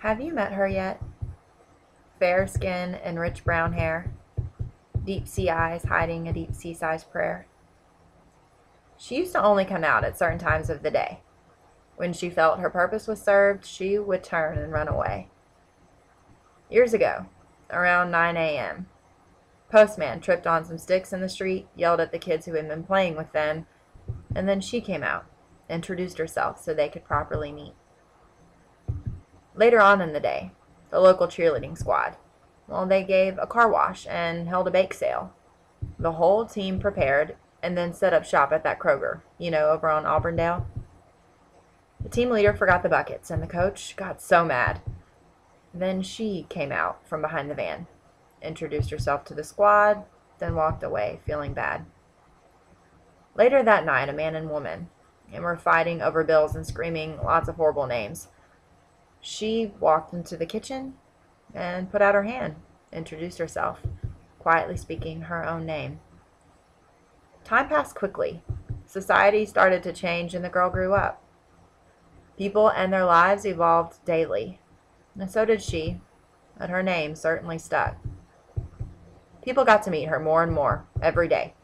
Have you met her yet? Fair skin and rich brown hair, deep sea eyes hiding a deep sea-sized prayer. She used to only come out at certain times of the day. When she felt her purpose was served, she would turn and run away. Years ago, around 9 a.m., postman tripped on some sticks in the street, yelled at the kids who had been playing with them, and then she came out, introduced herself so they could properly meet. Later on in the day, the local cheerleading squad, well, they gave a car wash and held a bake sale. The whole team prepared and then set up shop at that Kroger, over on Auburndale. The team leader forgot the buckets, and the coach got so mad. Then she came out from behind the van, introduced herself to the squad, then walked away, feeling bad. Later that night, a man and woman were fighting over bills and screaming lots of horrible names. She walked into the kitchen and put out her hand, introduced herself, quietly speaking her own name. Time passed quickly. Society started to change, and the girl grew up. People and their lives evolved daily, and so did she, but her name certainly stuck. People got to meet her more and more every day.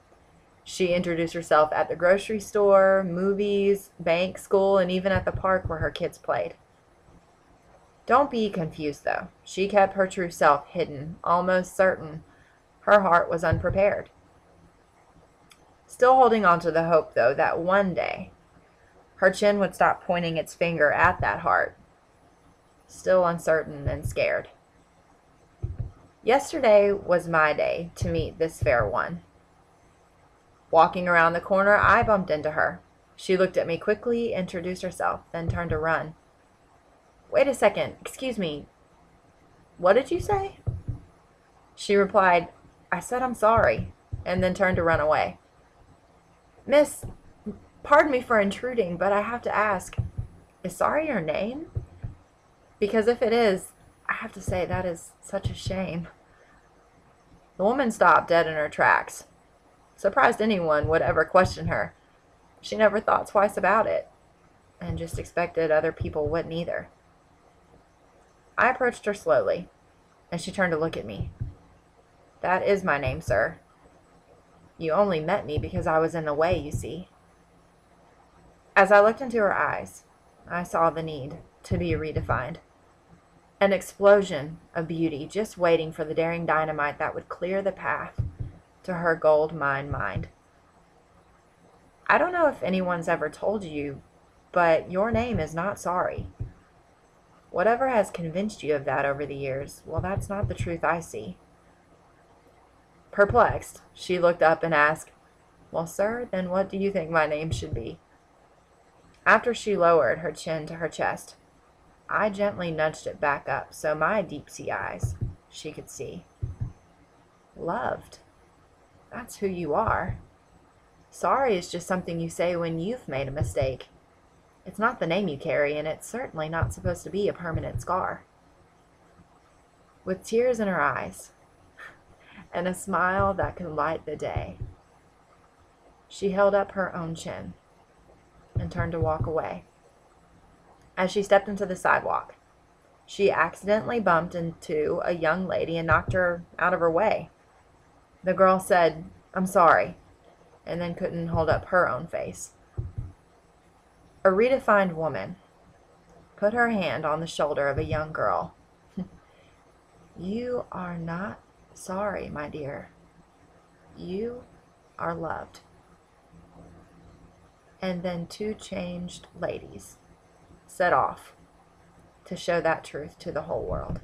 She introduced herself at the grocery store, movies, bank, school, and even at the park where her kids played. Don't be confused, though. She kept her true self hidden, almost certain her heart was unprepared. Still holding on to the hope, though, that one day her chin would stop pointing its finger at that heart. Still uncertain and scared. Yesterday was my day to meet this fair one. Walking around the corner, I bumped into her. She looked at me quickly, introduced herself, then turned to run. Wait a second, excuse me. What did you say? She replied, I said I'm sorry, and then turned to run away. Miss, pardon me for intruding, but I have to ask, is sorry your name? Because if it is, I have to say that is such a shame. The woman stopped dead in her tracks. Surprised anyone would ever question her. She never thought twice about it, and just expected other people wouldn't either. I approached her slowly, and she turned to look at me. That is my name, sir. You only met me because I was in the way, you see. As I looked into her eyes, I saw the need to be redefined. An explosion of beauty just waiting for the daring dynamite that would clear the path to her gold mine mind. I don't know if anyone's ever told you, but your name is not sorry. Whatever has convinced you of that over the years, well, that's not the truth I see. Perplexed, she looked up and asked, Well, sir, then what do you think my name should be? After she lowered her chin to her chest, I gently nudged it back up so my deep-sea eyes she could see. Loved. That's who you are. Sorry is just something you say when you've made a mistake. It's not the name you carry, and it's certainly not supposed to be a permanent scar. With tears in her eyes and a smile that could light the day, she held up her own chin and turned to walk away. As she stepped into the sidewalk, she accidentally bumped into a young lady and knocked her out of her way. The girl said, I'm sorry, and then couldn't hold up her own face. A redefined woman put her hand on the shoulder of a young girl. You are not sorry, my dear. You are loved. And then two changed ladies set off to show that truth to the whole world.